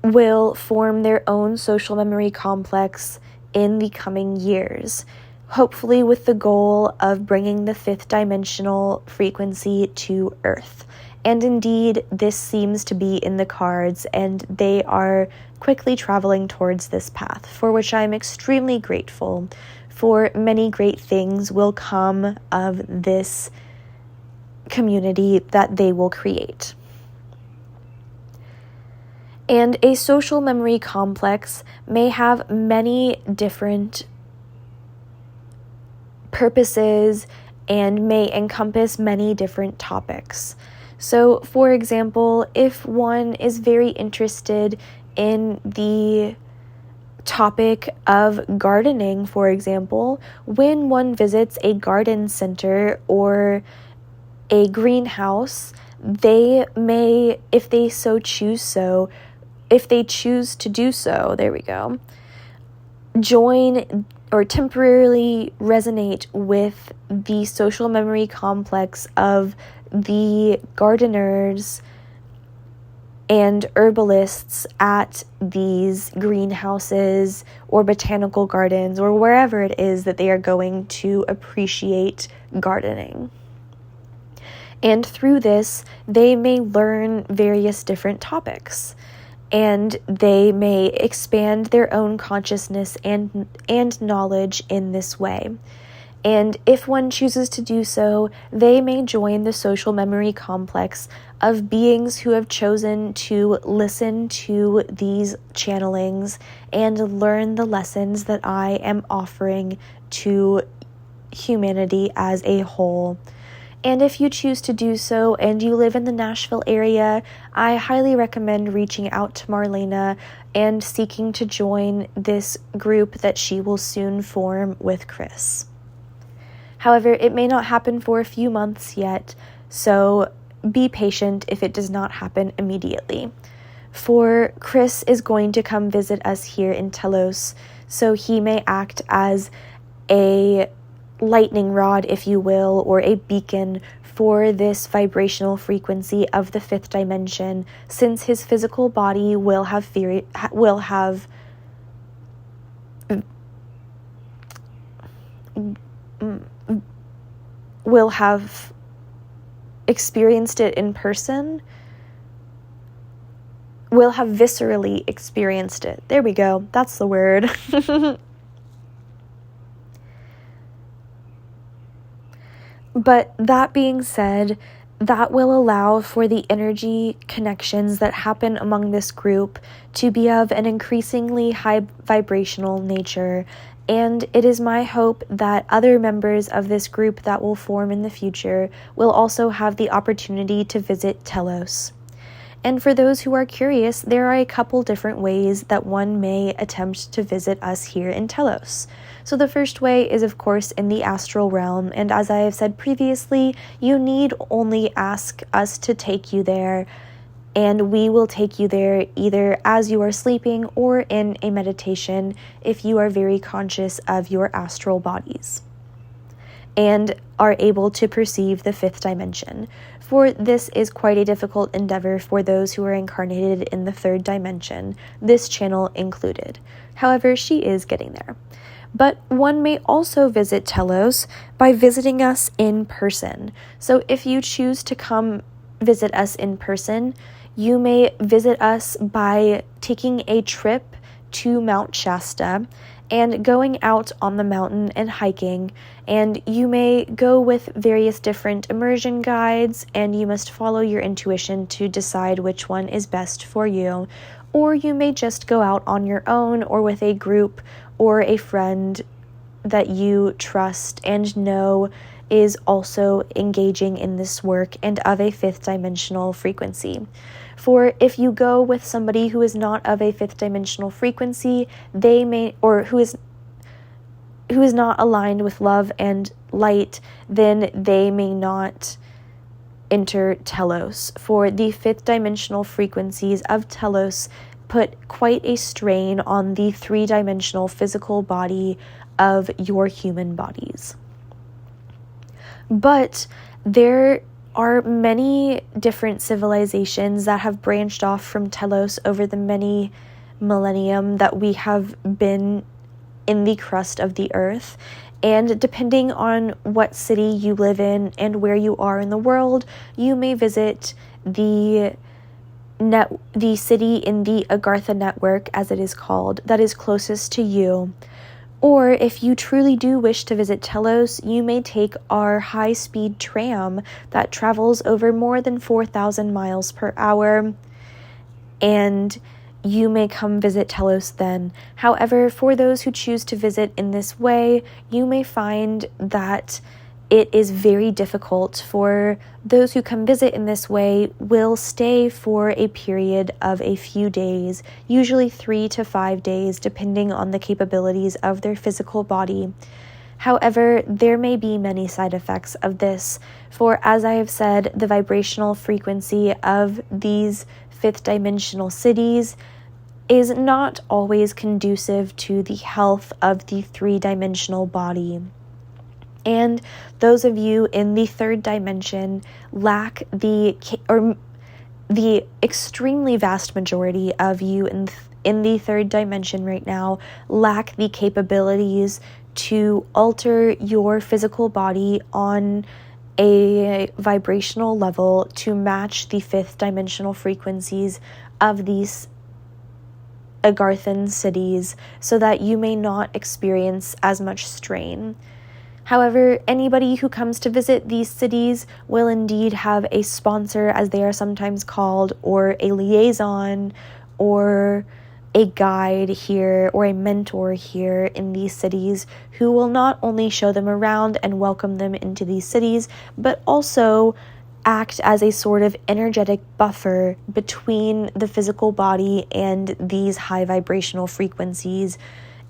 will form their own social memory complex in the coming years, hopefully with the goal of bringing the fifth dimensional frequency to Earth. And indeed, this seems to be in the cards, and they are quickly traveling towards this path, for which I am extremely grateful. For many great things will come of this community that they will create. And a social memory complex may have many different purposes and may encompass many different topics. So, for example, if one is very interested in the topic of gardening, for example, when one visits a garden center or a greenhouse, they may, if they choose to do so, join or temporarily resonate with the social memory complex of the gardeners and herbalists at these greenhouses or botanical gardens or wherever it is that they are going to appreciate gardening. And through this, they may learn various different topics, and they may expand their own consciousness and knowledge in this way. And if one chooses to do so, they may join the social memory complex of beings who have chosen to listen to these channelings and learn the lessons that I am offering to humanity as a whole. And if you choose to do so and you live in the Nashville area, I highly recommend reaching out to Marlena and seeking to join this group that she will soon form with Chris. However, it may not happen for a few months yet, so be patient if it does not happen immediately. For Chris is going to come visit us here in Telos, so he may act as a lightning rod, if you will, or a beacon for this vibrational frequency of the fifth dimension, since his physical body will have experienced it in person, will have viscerally experienced it. There we go. That's the word. But that being said, that will allow for the energy connections that happen among this group to be of an increasingly high vibrational nature, and it is my hope that other members of this group that will form in the future will also have the opportunity to visit Telos. And for those who are curious, there are a couple different ways that one may attempt to visit us here in Telos. So the first way is, of course, in the astral realm, and as I have said previously, you need only ask us to take you there, and we will take you there either as you are sleeping or in a meditation if you are very conscious of your astral bodies and are able to perceive the fifth dimension. For this is quite a difficult endeavor for those who are incarnated in the third dimension, this channel included. However, she is getting there. But one may also visit Telos by visiting us in person. So if you choose to come visit us in person, you may visit us by taking a trip to Mount Shasta and going out on the mountain and hiking, and you may go with various different immersion guides, and you must follow your intuition to decide which one is best for you. Or you may just go out on your own or with a group or a friend that you trust and know is also engaging in this work and of a fifth dimensional frequency. For if you go with somebody who is not of a fifth dimensional frequency, they may, or who is not aligned with love and light, then they may not enter Telos. For the fifth dimensional frequencies of Telos put quite a strain on the three-dimensional physical body of your human bodies. But there are many different civilizations that have branched off from Telos over the many millennium that we have been in the crust of the earth. And depending on what city you live in and where you are in the world, you may visit the city in the Agartha network, as it is called, that is closest to you. Or if you truly do wish to visit Telos, you may take our high-speed tram that travels over more than 4,000 miles per hour, and you may come visit Telos then. However, for those who choose to visit in this way, you may find that it is very difficult. For those who come visit in this way will stay for a period of a few days, usually 3 to 5 days, depending on the capabilities of their physical body. However, there may be many side effects of this, for as I have said, the vibrational frequency of these fifth dimensional cities is not always conducive to the health of the three-dimensional body. And those of you in the third dimension lack the extremely vast majority of you in the third dimension right now lack the capabilities to alter your physical body on a vibrational level to match the fifth dimensional frequencies of these Agarthan cities, so that you may not experience as much strain. However, anybody who comes to visit these cities will indeed have a sponsor, as they are sometimes called, or a liaison, or a guide here, or a mentor here in these cities, who will not only show them around and welcome them into these cities, but also act as a sort of energetic buffer between the physical body and these high vibrational frequencies,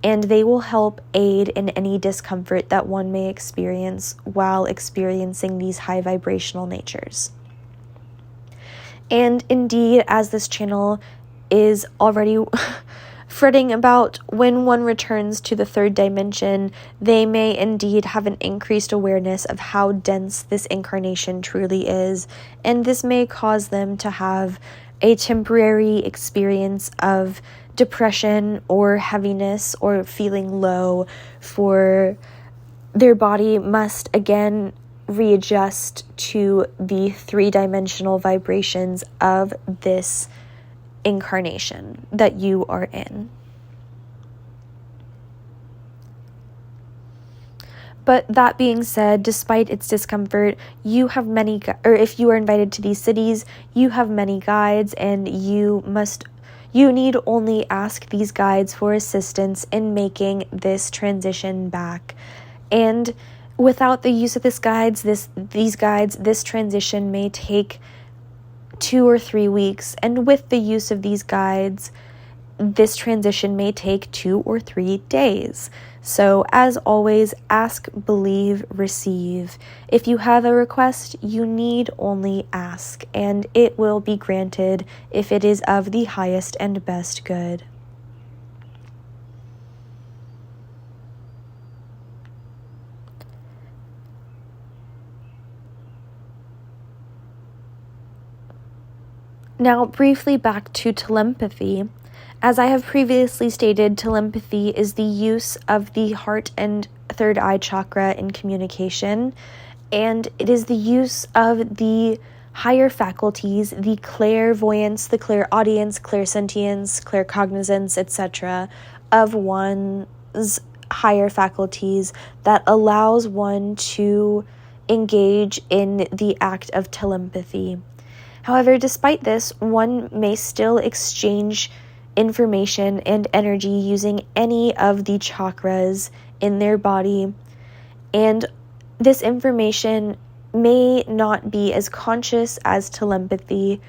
and they will help aid in any discomfort that one may experience while experiencing these high vibrational natures. And indeed, as this channel is already fretting about when one returns to the third dimension, they may indeed have an increased awareness of how dense this incarnation truly is, and this may cause them to have a temporary experience of depression or heaviness or feeling low, for their body must again readjust to the three-dimensional vibrations of this incarnation that you are in. But that being said, despite its discomfort, you have many, or if you are invited to these cities, you have many guides, and you need only ask these guides for assistance in making this transition back. And without the use of these guides, this transition may take 2 or 3 weeks, and with the use of these guides, this transition may take 2 or 3 days. So, as always, ask, believe, receive. If you have a request, you need only ask, and it will be granted if it is of the highest and best good. Now, briefly back to telepathy. As I have previously stated, telepathy is the use of the heart and third eye chakra in communication, and it is the use of the higher faculties, the clairvoyance, the clairaudience, clairsentience, claircognizance, etc., of one's higher faculties that allows one to engage in the act of telepathy. However, despite this, one may still exchange information and energy using any of the chakras in their body, and this information may not be as conscious as telepathy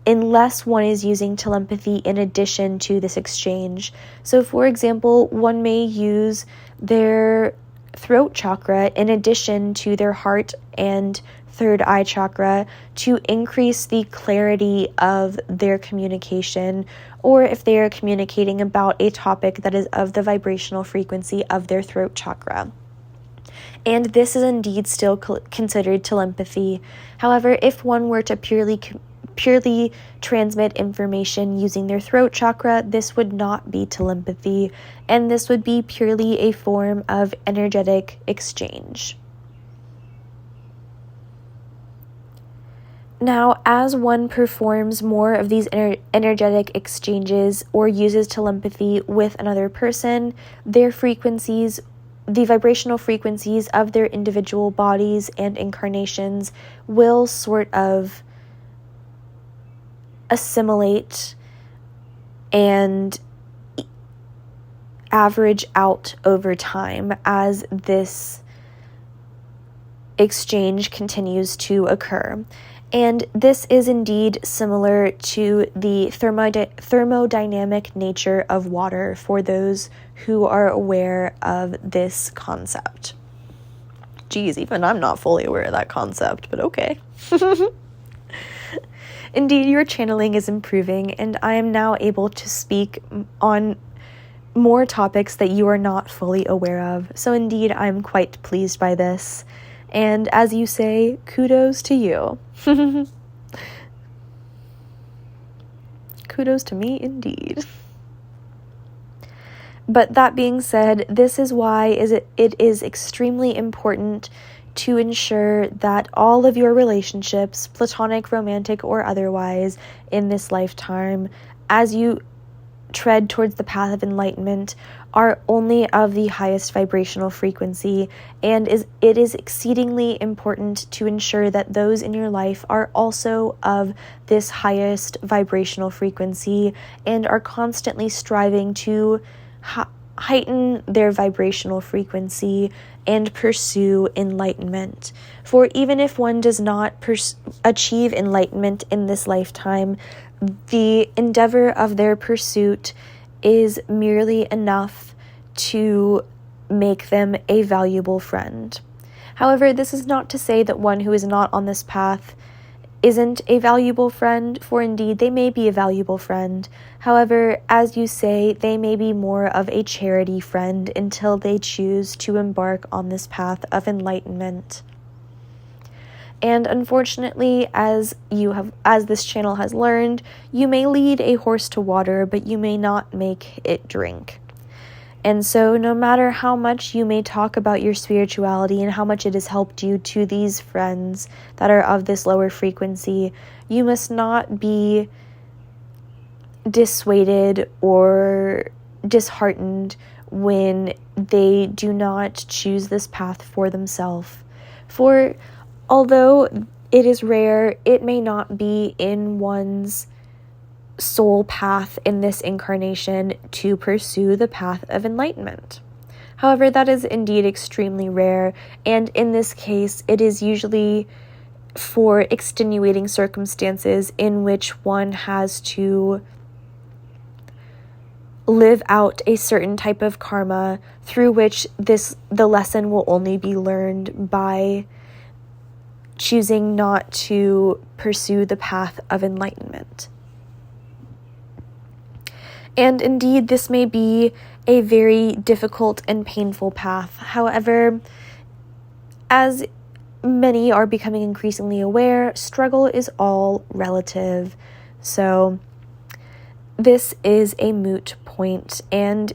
unless one is using telepathy in addition to this exchange. So, for example, one may use their throat chakra in addition to their heart and third eye chakra to increase the clarity of their communication, or if they are communicating about a topic that is of the vibrational frequency of their throat chakra. And this is indeed still considered telepathy. However, if one were to purely transmit information using their throat chakra, this would not be telepathy, and this would be purely a form of energetic exchange. Now, as one performs more of these energetic exchanges or uses telepathy with another person, their frequencies, the vibrational frequencies of their individual bodies and incarnations will sort of assimilate and average out over time as this exchange continues to occur. And this is indeed similar to the thermodynamic nature of water for those who are aware of this concept. Geez, even I'm not fully aware of that concept, but okay. Indeed, your channeling is improving, and I am now able to speak on more topics that you are not fully aware of. So indeed, I'm quite pleased by this. And as you say, kudos to you. Kudos to me indeed. But that being said, this is why it is extremely important to ensure that all of your relationships, platonic, romantic, or otherwise, in this lifetime, as you tread towards the path of enlightenment, are only of the highest vibrational frequency, and it is exceedingly important to ensure that those in your life are also of this highest vibrational frequency and are constantly striving to heighten their vibrational frequency and pursue enlightenment. For even if one does not achieve enlightenment in this lifetime, the endeavor of their pursuit is merely enough to make them a valuable friend. However, this is not to say that one who is not on this path isn't a valuable friend, for indeed they may be a valuable friend. However, as you say, they may be more of a charity friend until they choose to embark on this path of enlightenment. And unfortunately, as this channel has learned, you may lead a horse to water, but you may not make it drink. And so no matter how much you may talk about your spirituality and how much it has helped you to these friends that are of this lower frequency, you must not be dissuaded or disheartened when they do not choose this path for themselves. For although it is rare, it may not be in one's soul path in this incarnation to pursue the path of enlightenment. However, that is indeed extremely rare, and in this case, it is usually for extenuating circumstances in which one has to live out a certain type of karma through which the lesson will only be learned by choosing not to pursue the path of enlightenment. And indeed, this may be a very difficult and painful path. However, as many are becoming increasingly aware, struggle is all relative. So this is a moot point, and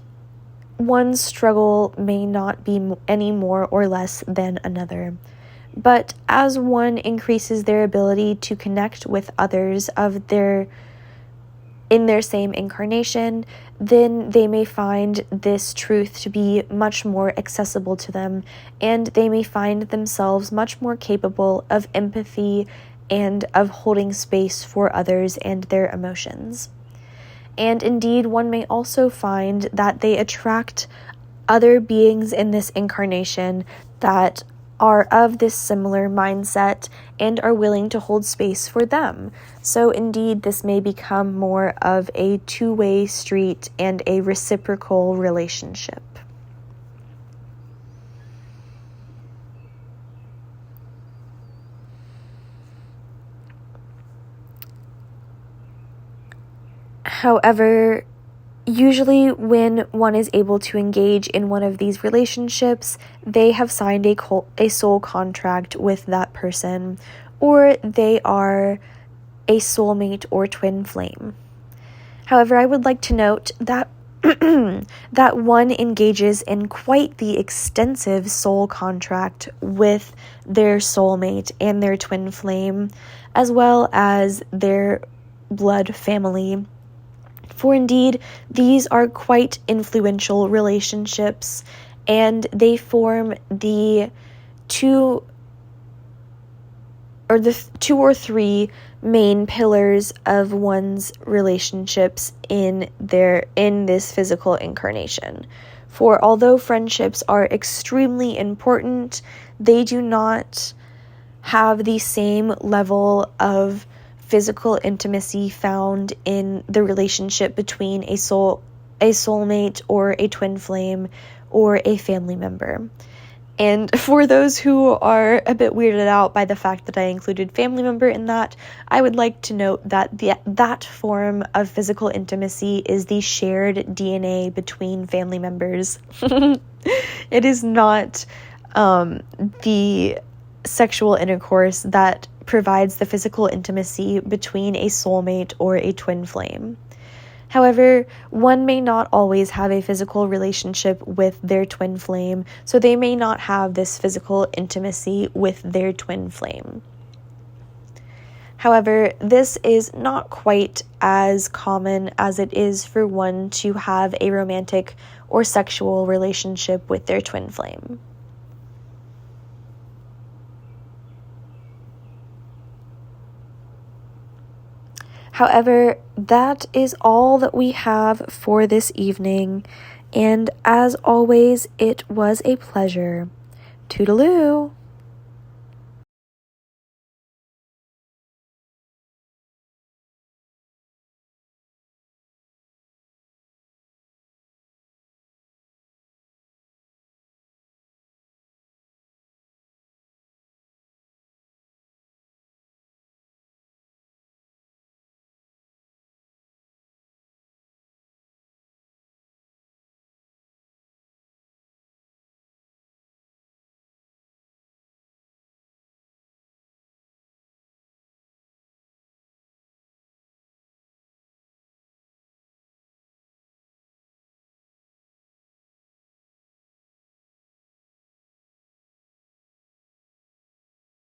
one struggle may not be any more or less than another. But as one increases their ability to connect with others in their same incarnation, then they may find this truth to be much more accessible to them, and they may find themselves much more capable of empathy and of holding space for others and their emotions. And indeed, one may also find that they attract other beings in this incarnation that are of this similar mindset and are willing to hold space for them. So indeed, this may become more of a two-way street and a reciprocal relationship. However, usually when one is able to engage in one of these relationships, they have signed a soul contract with that person, or they are a soulmate or twin flame. However, I would like to note that that one engages in quite the extensive soul contract with their soulmate and their twin flame, as well as their blood family. For indeed, these are quite influential relationships, and they form the two or three main pillars of one's relationships in this physical incarnation. For although friendships are extremely important, they do not have the same level of physical intimacy found in the relationship between a soulmate or a twin flame or a family member. And for those who are a bit weirded out by the fact that I included family member in that, I would like to note that that form of physical intimacy is the shared DNA between family members. It is not the sexual intercourse that provides the physical intimacy between a soulmate or a twin flame. However, one may not always have a physical relationship with their twin flame, so they may not have this physical intimacy with their twin flame. However, this is not quite as common as it is for one to have a romantic or sexual relationship with their twin flame. However, that is all that we have for this evening, and as always, it was a pleasure. Toodaloo!